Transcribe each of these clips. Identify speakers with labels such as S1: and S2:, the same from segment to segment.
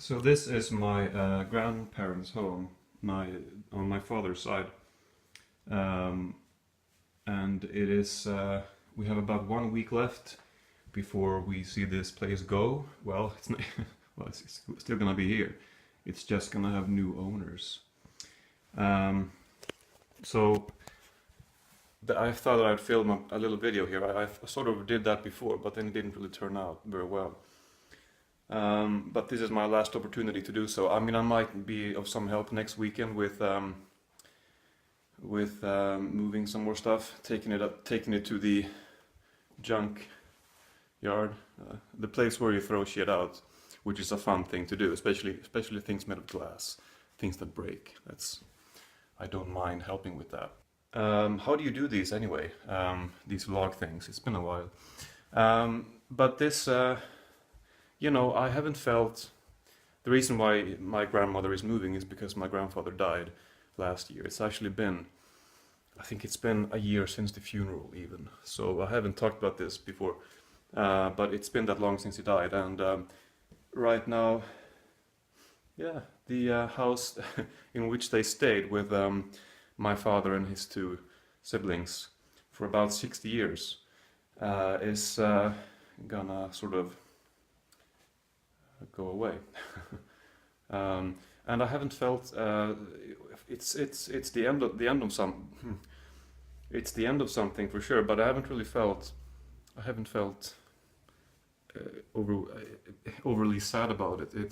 S1: So this is my grandparents' home, on my father's side, um, and it is. We have about 1 week left before we see this place go. Well, it's not, well, it's still gonna be here. It's just gonna have new owners. Um, so I thought that I'd film a little video here. I sort of did that before, but then it didn't really turn out very well. But this is my last opportunity to do so. I mean, I might be of some help next weekend with moving some more stuff, taking it to the junk yard, the place where you throw shit out, which is a fun thing to do, especially things made of glass, things that break. I don't mind helping with that. How do you do these anyway? These vlog things. It's been a while. But this. I haven't felt. The reason why my grandmother is moving is because my grandfather died last year. I think it's been a year since the funeral even. So I haven't talked about this before, but it's been that long since he died. And right now, yeah, the house in which they stayed with my father and his two siblings for about 60 years is gonna sort of go away. And I haven't felt it's the end of some it's the end of something for sure, but I haven't felt over overly sad about it. It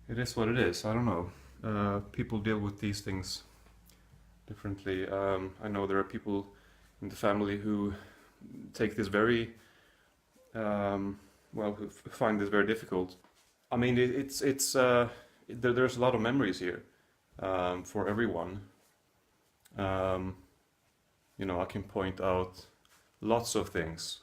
S1: is what it is. I don't know. People deal with these things differently. I know there are people in the family who take this very who find this very difficult. I mean, there's a lot of memories here for everyone. I can point out lots of things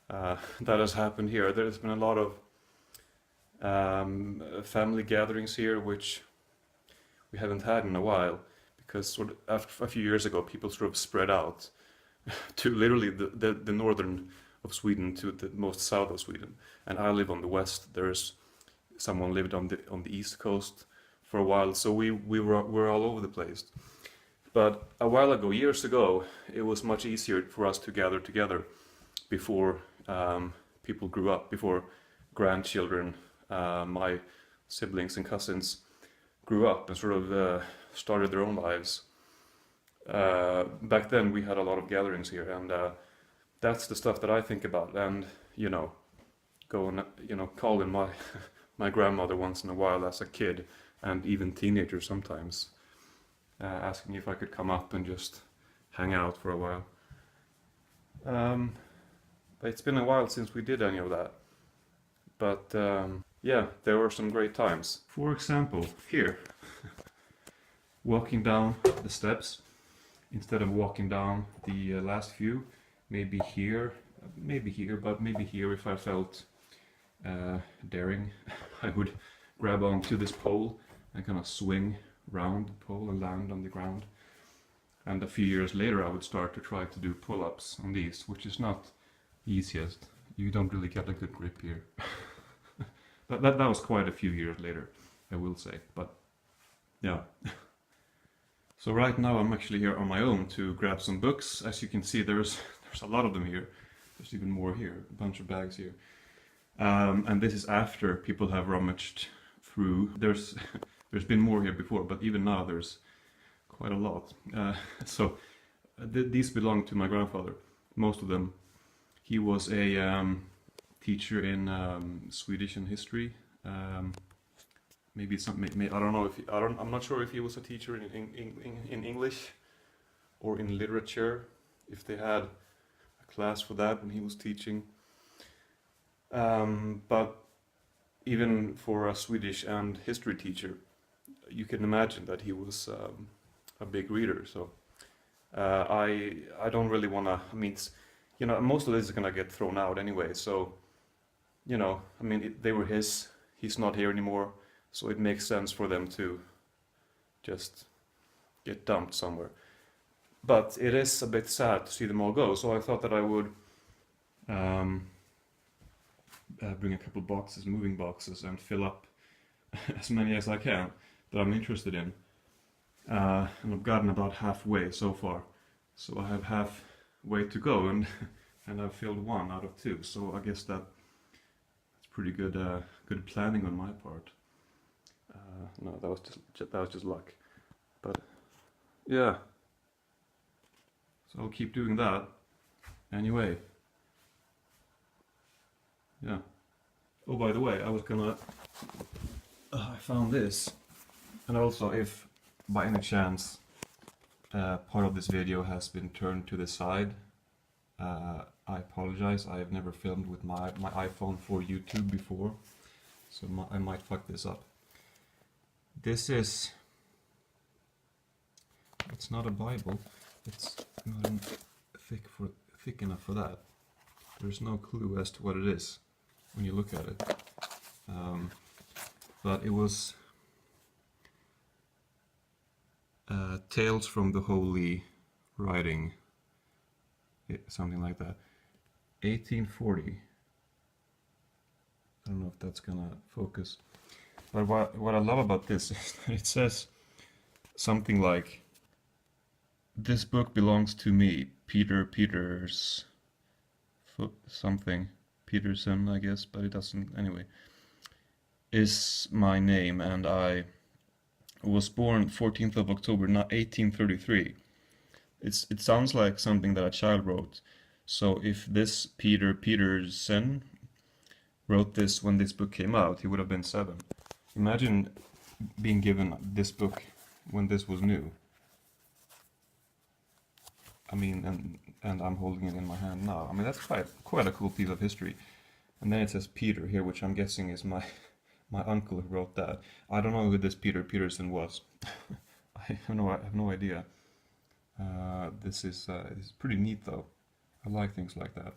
S1: that has happened here. There's been a lot of family gatherings here, which we haven't had in a while, because sort of after a few years ago, people sort of spread out to literally the northern of Sweden to the most south of Sweden, and I live on the west. Someone lived on the east coast for a while, so we're all over the place. But a while ago, years ago, it was much easier for us to gather together before people grew up, before grandchildren, my siblings and cousins grew up and sort of started their own lives. Back then, we had a lot of gatherings here, and that's the stuff that I think about. And calling my my grandmother once in a while as a kid, and even teenager sometimes, asking if I could come up and just hang out for a while. But it's been a while since we did any of that. But yeah, there were some great times. For example, here, walking down the steps, instead of walking down the last few, maybe here, but maybe here if I felt daring, I would grab onto this pole and kind of swing round the pole and land on the ground. And a few years later I would start to try to do pull-ups on these, which is not easiest. You don't really get a good grip here. that was quite a few years later, I will say, but yeah. So right now I'm actually here on my own to grab some books. As you can see, there's a lot of them here. There's even more here, a bunch of bags here. And this is after people have rummaged through. There's been more here before, but even now there's quite a lot. These belong to my grandfather, most of them. He was a teacher in Swedish and history. Maybe I don't know I'm not sure if he was a teacher in English or in literature, if they had a class for that when he was teaching. But even for a Swedish and history teacher, you can imagine that he was a big reader. So I don't really want to. I mean, most of this is gonna get thrown out anyway. So they were his. He's not here anymore, so it makes sense for them to just get dumped somewhere. But it is a bit sad to see them all go. So I thought that I would bring a couple boxes, moving boxes, and fill up as many as I can that I'm interested in. And I've gotten about halfway so far, so I have halfway to go, and and I've filled 1 out of 2. So I guess that's pretty good good planning on my part. No, that was just luck, but yeah. So I'll keep doing that anyway. Yeah. Oh, by the way, I found this, and also if by any chance part of this video has been turned to the side, I apologize. I have never filmed with my iPhone for YouTube before, so I might fuck this up. This is, it's not a Bible, it's not thick enough for that. There's no clue as to what it is when you look at it. But it was Tales from the Holy Writing, something like that. 1840. I don't know if that's gonna focus. But what I love about this is that it says something like, "This book belongs to me, Peter Peters," something, Peterson, I guess, but it doesn't, anyway, "is my name, and I was born 14th of October 1833. It sounds like something that a child wrote. So if this Peter Peterson wrote this when this book came out, he would have been 7. Imagine being given this book when this was new. I mean, and I'm holding it in my hand now. I mean, that's quite a cool piece of history. And then it says Peter here, which I'm guessing is my uncle who wrote that. I don't know who this Peter Peterson was. I have no idea. This is pretty neat though. I like things like that.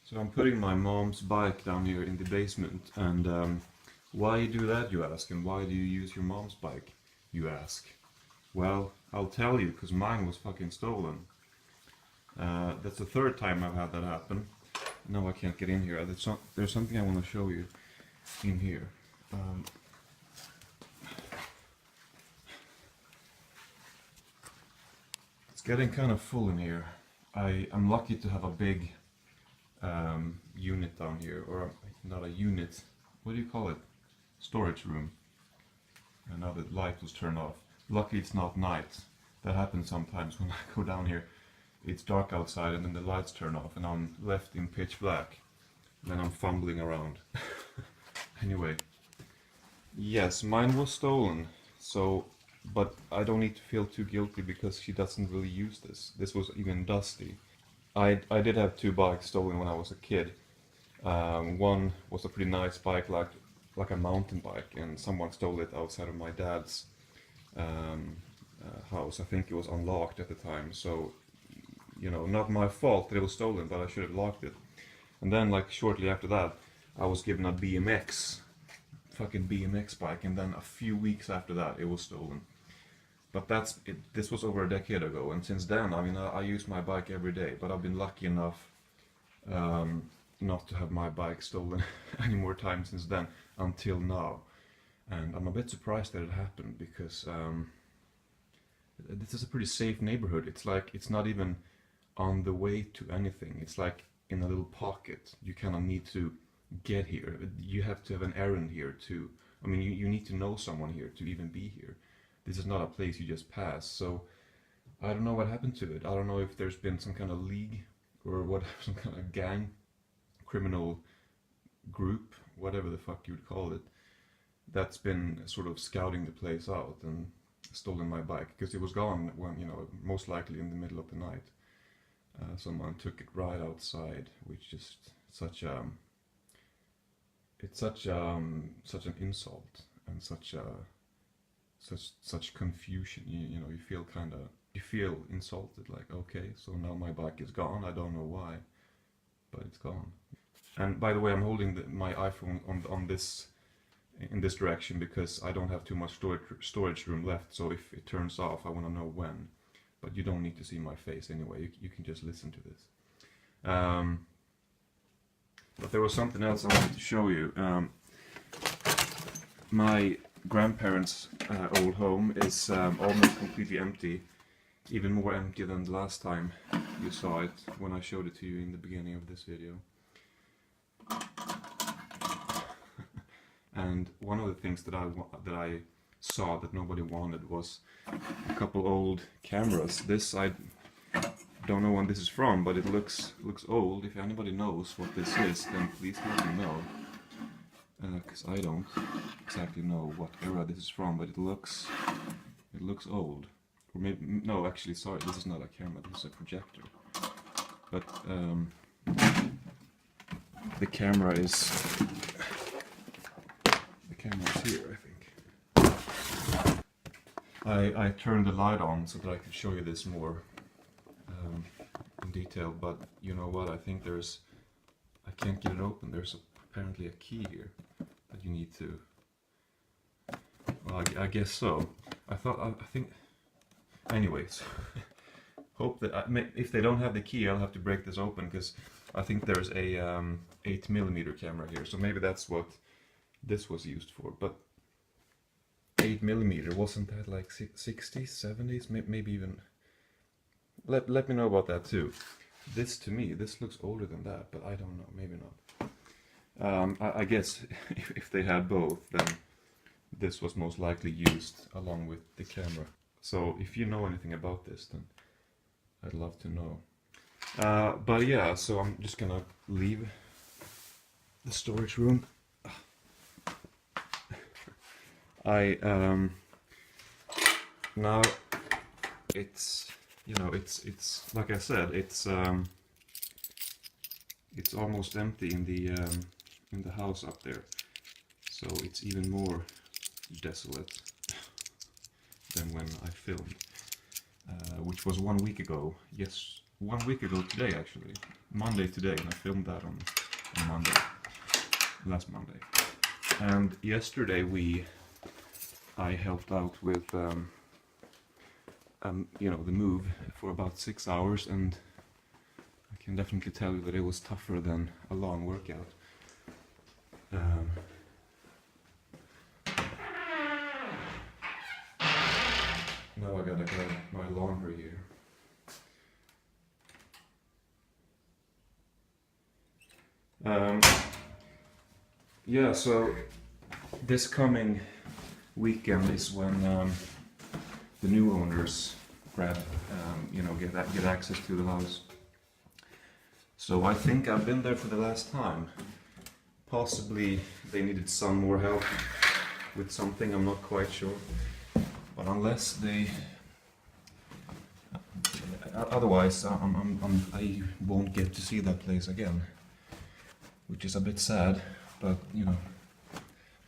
S1: So I'm putting my mom's bike down here in the basement, and why you do that, you ask, and why do you use your mom's bike, you ask? Well, I'll tell you, because mine was fucking stolen. That's the 3rd time I've had that happen. No, I can't get in here. There's something I want to show you in here. It's getting kind of full in here. I'm lucky to have a big unit down here, or not a unit, what do you call it? Storage room. And now the light was turned off. Lucky it's not night. That happens sometimes when I go down here. It's dark outside and then the lights turn off and I'm left in pitch black. And then I'm fumbling around. Anyway. Yes, mine was stolen. So, but I don't need to feel too guilty because she doesn't really use this. This was even dusty. I did have 2 bikes stolen when I was a kid. One was a pretty nice bike, like a mountain bike, and someone stole it outside of my dad's house. I think it was unlocked at the time, so you know, not my fault that it was stolen, but I should have locked it. And then, like shortly after that, I was given a fucking BMX bike, and then a few weeks after that, it was stolen. But that's it. This was over a decade ago, and since then, I mean, I use my bike every day. But I've been lucky enough not to have my bike stolen any more times since then, until now. And I'm a bit surprised that it happened because This is a pretty safe neighborhood. It's like it's not even on the way to anything. It's like in a little pocket. You kind of need to get here. You have to have an errand here to. I mean, you need to know someone here to even be here. This is not a place you just pass. So I don't know what happened to it. I don't know if there's been some kind of league or what, some kind of gang, criminal group, whatever the fuck you would call it, that's been sort of scouting the place out and stolen my bike because it was gone when, you know, most likely in the middle of the night. Someone took it right outside, which just it's such an insult and such confusion. You know, you feel insulted, like, okay, so now my bike is gone. I don't know why, but it's gone. And by the way, I'm holding my iPhone on this in this direction because I don't have too much storage room left. So if it turns off, I want to know when. But you don't need to see my face anyway. You can just listen to this. But there was something else I wanted to show you. My grandparents' old home is almost completely empty. Even more empty than the last time you saw it when I showed it to you in the beginning of this video. And one of the things that I saw that nobody wanted was a couple old cameras. This, I don't know when this is from, but it looks old. If anybody knows what this is, then please let me know. Because I don't exactly know what era this is from, but it looks old. Or maybe, no, actually, sorry, this is not a camera, this is a projector. But the camera is here, I think. I turned the light on so that I could show you this more in detail, but you know what, I think I can't get it open. There's apparently a key here that you need to, well, I guess so. I think, anyways, hope that, if they don't have the key, I'll have to break this open, because I think there's a 8mm camera here, so maybe that's what this was used for. But 8mm, wasn't that like 60s, 70s, maybe even, let me know about that too. This, to me, this looks older than that, but I don't know, maybe not. I guess if they had both, then this was most likely used along with the camera. So if you know anything about this, then I'd love to know. But yeah, so I'm just gonna leave the storage room. Now it's, you know, it's like I said, it's almost empty in the house up there, so it's even more desolate than when I filmed, which was 1 week ago. Yes, 1 week ago today, actually, Monday today, and I filmed that on Monday, last Monday. And yesterday I helped out with you know, the move for about 6 hours, and I can definitely tell you that it was tougher than a long workout. Now I gotta grab my laundry here. Yeah, so this coming weekend is when the new owners you know, get access to the house. So I think I've been there for the last time. Possibly they needed some more help with something, I'm not quite sure. But unless they, otherwise I won't get to see that place again, which is a bit sad. But you know,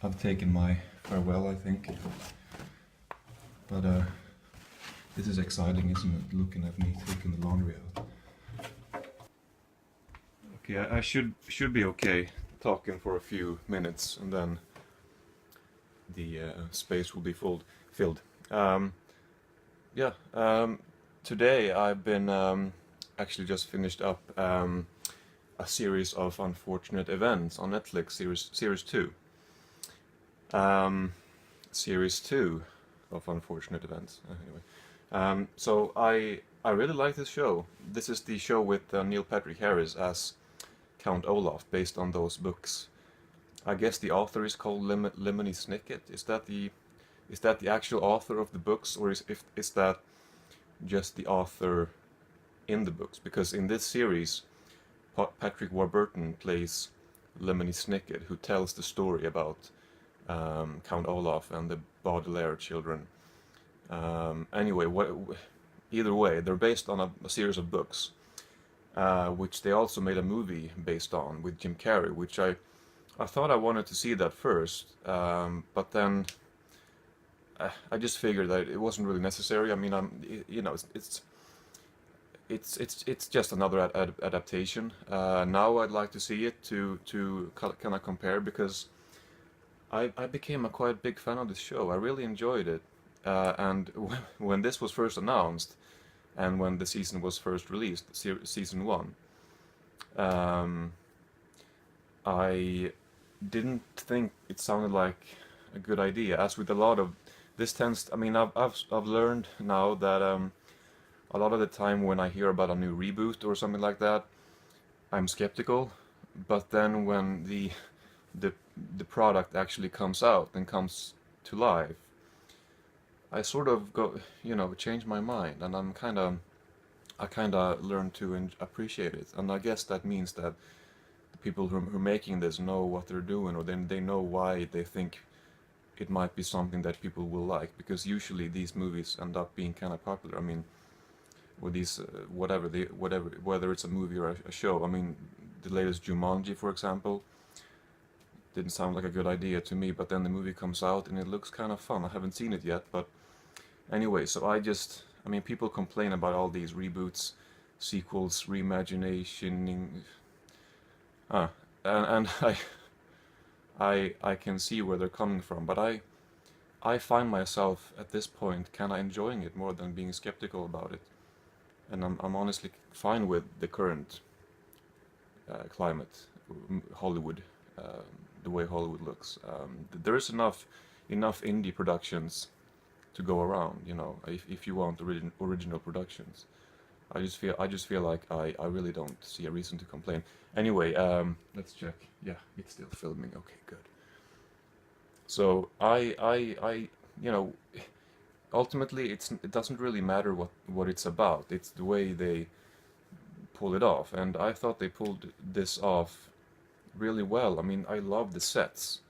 S1: I've taken my farewell, I think. But this is exciting, isn't it? Looking at me taking the laundry out. Okay, I should be okay talking for a few minutes, and then the space will be filled. Yeah. Today I've been actually just finished up a series of unfortunate events on Netflix, series 2. Series 2 of unfortunate events. Anyway, So I really like this show. This is the show with Neil Patrick Harris as Count Olaf, based on those books. I guess the author is called Lemony Snicket. Is that the actual author of the books, or is that just the author in the books? Because in this series, Patrick Warburton plays Lemony Snicket, who tells the story about Count Olaf and the Baudelaire children. Anyway, either way, they're based on a series of books, which they also made a movie based on with Jim Carrey, which I thought I wanted to see that first, but then I just figured that it wasn't really necessary. I mean, you know, it's just another adaptation. Now I'd like to see it to kind of compare, because I became a quite big fan of this show. I really enjoyed it, and when this was first announced, and when the season was first released, season one, um, I didn't think it sounded like a good idea. As with a lot of this tends, I mean, I've learned now that a lot of the time when I hear about a new reboot or something like that, I'm skeptical. But then when the the product actually comes out and comes to life, I sort of go, you know, change my mind, and I kind of learn to appreciate it. And I guess that means that the people who are making this know what they're doing, or then they know why they think it might be something that people will like. Because usually these movies end up being kind of popular. I mean, with these whatever, whether it's a movie or a show. I mean, the latest Jumanji, for example, didn't sound like a good idea to me, but then the movie comes out and it looks kind of fun. I haven't seen it yet, but anyway, so I mean, people complain about all these reboots, sequels, reimagining, ah, and I can see where they're coming from, but I find myself at this point kind of enjoying it more than being skeptical about it, and I'm honestly fine with the current climate, Hollywood, the way Hollywood looks. There is enough indie productions to go around, you know, if you want original productions. I just feel like I really don't see a reason to complain. Anyway, let's check. Yeah, it's still filming. Okay, good. So you know, ultimately it doesn't really matter what it's about. It's the way they pull it off, and I thought they pulled this off really well. I mean, I love the sets.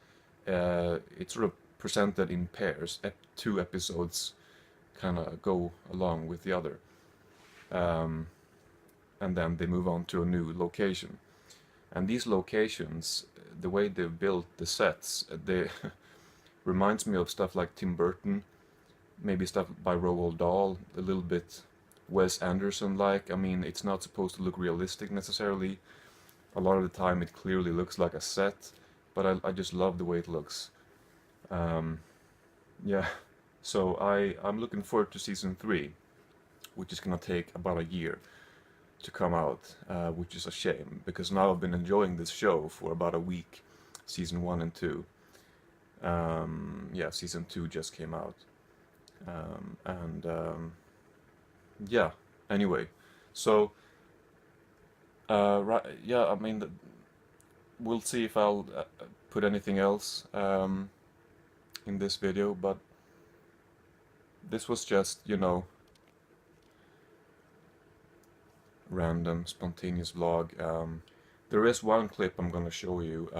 S1: It's sort of presented in pairs. Two episodes kind of go along with the other, um, and then they move on to a new location. And these locations, the way they've built the sets, they reminds me of stuff like Tim Burton, maybe stuff by Roald Dahl, a little bit Wes Anderson-like. I mean, it's not supposed to look realistic necessarily. A lot of the time it clearly looks like a set, but I just love the way it looks. Um, yeah, so I'm looking forward to season 3, which is gonna take about a year to come out, which is a shame, because now I've been enjoying this show for about a week, season 1 and 2. Yeah, season 2 just came out. And yeah, anyway, so right, yeah, I mean, we'll see if I'll put anything else in this video, but this was just, you know, random, spontaneous vlog. There is one clip I'm gonna show you.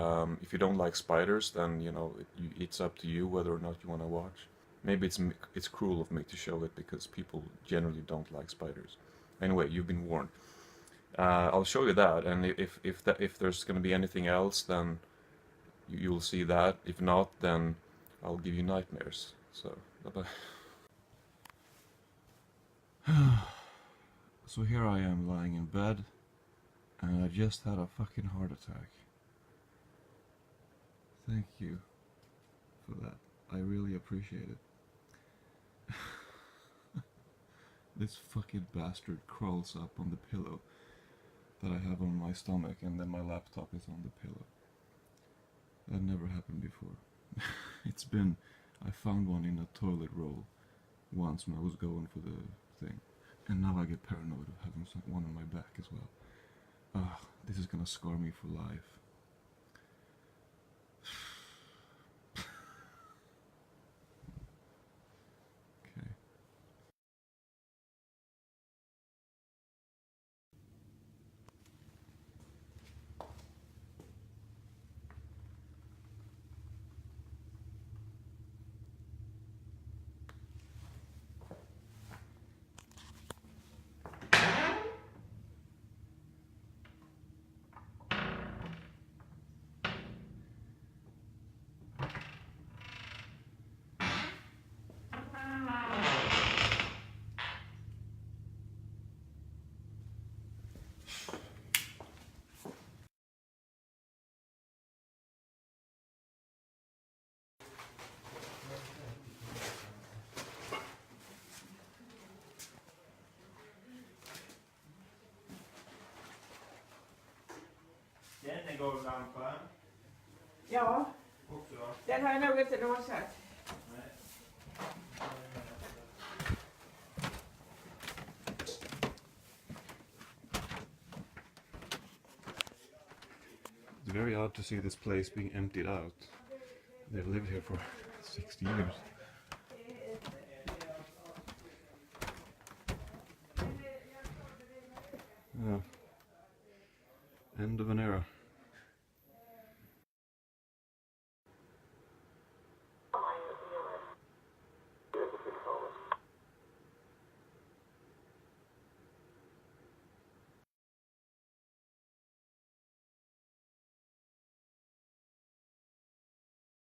S1: If you don't like spiders, then, you know, it's up to you whether or not you want to watch. Maybe it's cruel of me to show it, because people generally don't like spiders. Anyway, you've been warned. I'll show you that, and if there's gonna be anything else, then you'll see that. If not, then I'll give you nightmares. So, bye bye. So here I am lying in bed, and I just had a fucking heart attack. Thank you for that. I really appreciate it. This fucking bastard crawls up on the pillow that I have on my stomach, and then my laptop is on the pillow. That never happened before. I found one in a toilet roll, once when I was going for the thing, and now I get paranoid of having one on my back as well. This is gonna scar me for life. Okay.
S2: Den är golvlampan.
S3: Ja,
S2: Också då?
S3: den har jag nog inte låsat.
S2: Nej.
S1: It's very odd to see this place being emptied out. They've lived here for 60 years. Yeah. End of an era.